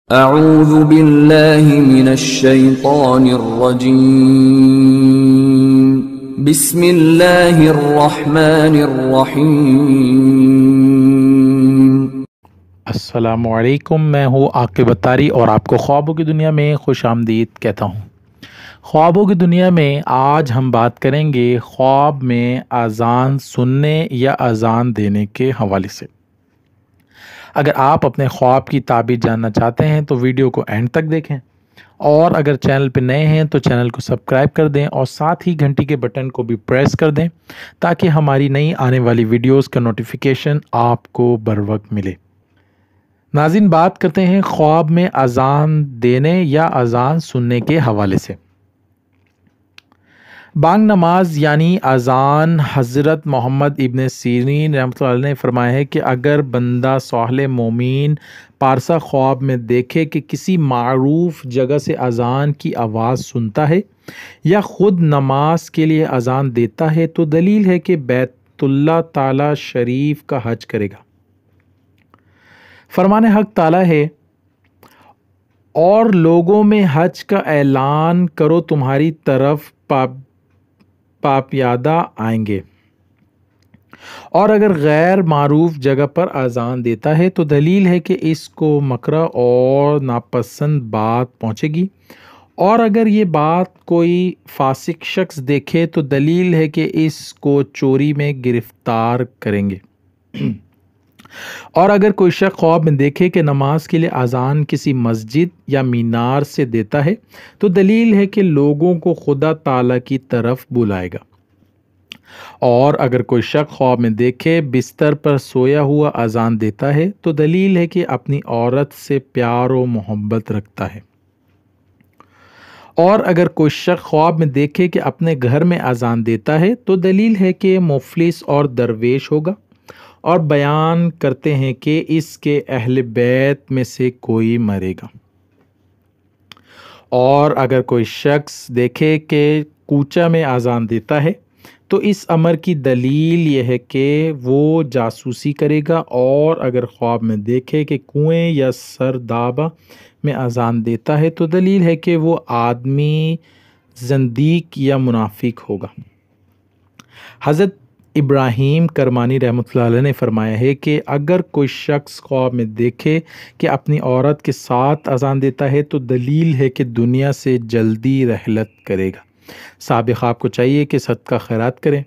اعوذ باللہ من الشیطان الرجیم، بسم اللہ الرحمن الرحیم۔ السلام علیکم، میں ہوں عاقب اتاری اور آپ کو خوابوں کی دنیا میں خوش آمدید کہتا ہوں۔ خوابوں کی دنیا میں آج ہم بات کریں گے خواب میں اذان سننے یا اذان دینے کے حوالے سے۔ اگر آپ اپنے خواب کی تعبیر جاننا چاہتے ہیں تو ویڈیو کو اینڈ تک دیکھیں، اور اگر چینل پہ نئے ہیں تو چینل کو سبسکرائب کر دیں اور ساتھ ہی گھنٹی کے بٹن کو بھی پریس کر دیں تاکہ ہماری نئی آنے والی ویڈیوز کا نوٹیفیکیشن آپ کو بروقت ملے۔ ناظرین، بات کرتے ہیں خواب میں اذان دینے یا اذان سننے کے حوالے سے۔ بانگ نماز یعنی اذان، حضرت محمد ابن سیرین رحمۃ اللہ علیہ نے فرمایا ہے کہ اگر بندہ صالح مومن پارسا خواب میں دیکھے کہ کسی معروف جگہ سے اذان کی آواز سنتا ہے یا خود نماز کے لیے اذان دیتا ہے تو دلیل ہے کہ بیت اللہ تعالی شریف کا حج کرے گا۔ فرمان حق تعالی ہے، اور لوگوں میں حج کا اعلان کرو، تمہاری طرف پاپیادہ آئیں گے۔ اور اگر غیر معروف جگہ پر اذان دیتا ہے تو دلیل ہے کہ اس کو مکروہ اور ناپسند بات پہنچے گی، اور اگر یہ بات کوئی فاسق شخص دیکھے تو دلیل ہے کہ اس کو چوری میں گرفتار کریں گے۔ اور اگر کوئی شخص خواب میں دیکھے کہ نماز کے لیے اذان کسی مسجد یا مینار سے دیتا ہے تو دلیل ہے کہ لوگوں کو خدا تعالیٰ کی طرف بلائے گا۔ اور اگر کوئی شخص خواب میں دیکھے بستر پر سویا ہوا اذان دیتا ہے تو دلیل ہے کہ اپنی عورت سے پیار و محبت رکھتا ہے۔ اور اگر کوئی شخص خواب میں دیکھے کہ اپنے گھر میں اذان دیتا ہے تو دلیل ہے کہ مفلس اور درویش ہوگا، اور بیان کرتے ہیں کہ اس کے اہل بیت میں سے کوئی مرے گا۔ اور اگر کوئی شخص دیکھے کہ کوچہ میں اذان دیتا ہے تو اس امر کی دلیل یہ ہے کہ وہ جاسوسی کرے گا، اور اگر خواب میں دیکھے کہ کنویں یا سردابہ میں اذان دیتا ہے تو دلیل ہے کہ وہ آدمی زندیق یا منافق ہوگا۔ حضرت ابراہیم کرمانی رحمۃ اللہ علیہ نے فرمایا ہے کہ اگر کوئی شخص خواب میں دیکھے کہ اپنی عورت کے ساتھ اذان دیتا ہے تو دلیل ہے کہ دنیا سے جلدی رحلت کرے گا۔ صاحب خواب کو چاہیے کہ صدقہ خیرات کریں،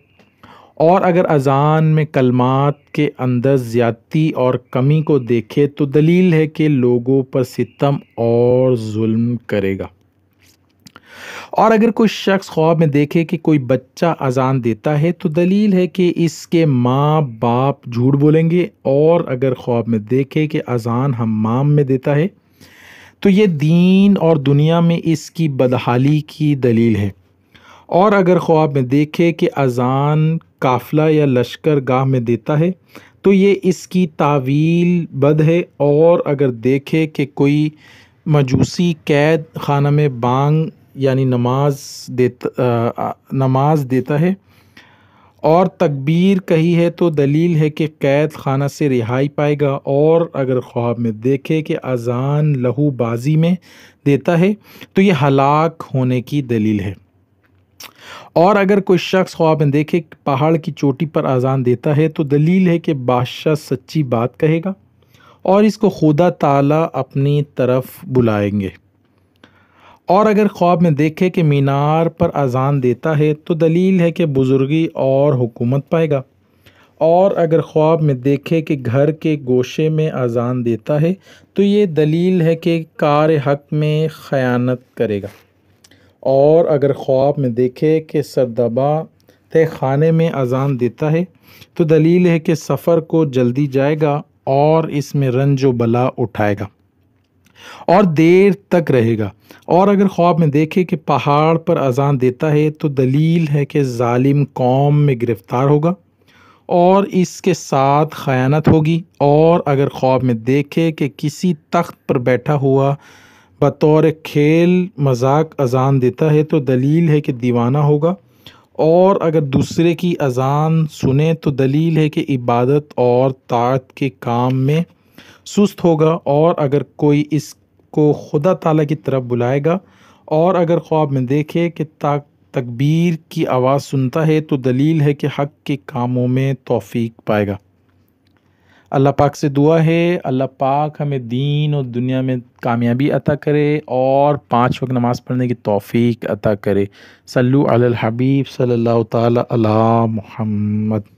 اور اگر اذان میں کلمات کے اندر زیادتی اور کمی کو دیکھے تو دلیل ہے کہ لوگوں پر ستم اور ظلم کرے گا۔ اور اگر کوئی شخص خواب میں دیکھے کہ کوئی بچہ اذان دیتا ہے تو دلیل ہے کہ اس کے ماں باپ جھوٹ بولیں گے، اور اگر خواب میں دیکھے کہ اذان حمام میں دیتا ہے تو یہ دین اور دنیا میں اس کی بدحالی کی دلیل ہے۔ اور اگر خواب میں دیکھے کہ اذان قافلہ یا لشکر گاہ میں دیتا ہے تو یہ اس کی تاویل بد ہے۔ اور اگر دیکھے کہ کوئی مجوسی قید خانہ میں بانگ یعنی نماز دیتا ہے اور تکبیر کہی ہے تو دلیل ہے کہ قید خانہ سے رہائی پائے گا۔ اور اگر خواب میں دیکھے کہ اذان لہو بازی میں دیتا ہے تو یہ ہلاک ہونے کی دلیل ہے۔ اور اگر کوئی شخص خواب میں دیکھے کہ پہاڑ کی چوٹی پر اذان دیتا ہے تو دلیل ہے کہ بادشاہ سچی بات کہے گا، اور اس کو خدا تعالیٰ اپنی طرف بلائیں گے۔ اور اگر خواب میں دیکھے کہ مینار پر اذان دیتا ہے تو دلیل ہے کہ بزرگی اور حکومت پائے گا۔ اور اگر خواب میں دیکھے کہ گھر کے گوشے میں اذان دیتا ہے تو یہ دلیل ہے کہ کار حق میں خیانت کرے گا۔ اور اگر خواب میں دیکھے کہ سردابہ تہ خانے میں اذان دیتا ہے تو دلیل ہے کہ سفر کو جلدی جائے گا اور اس میں رنج و بلا اٹھائے گا اور دیر تک رہے گا۔ اور اگر خواب میں دیکھے کہ پہاڑ پر اذان دیتا ہے تو دلیل ہے کہ ظالم قوم میں گرفتار ہوگا اور اس کے ساتھ خیانت ہوگی۔ اور اگر خواب میں دیکھے کہ کسی تخت پر بیٹھا ہوا بطور کھیل مذاق اذان دیتا ہے تو دلیل ہے کہ دیوانہ ہوگا۔ اور اگر دوسرے کی اذان سنے تو دلیل ہے کہ عبادت اور طاعت کے کام میں سست ہوگا۔ اور اگر کوئی اس کو خدا تعالیٰ کی طرف بلائے گا، اور اگر خواب میں دیکھے کہ تکبیر کی آواز سنتا ہے تو دلیل ہے کہ حق کے کاموں میں توفیق پائے گا۔ اللہ پاک سے دعا ہے اللہ پاک ہمیں دین اور دنیا میں کامیابی عطا کرے اور 5 وقت نماز پڑھنے کی توفیق عطا کرے۔ صلو علی الحبیب صلی اللہ تعالی علی محمد۔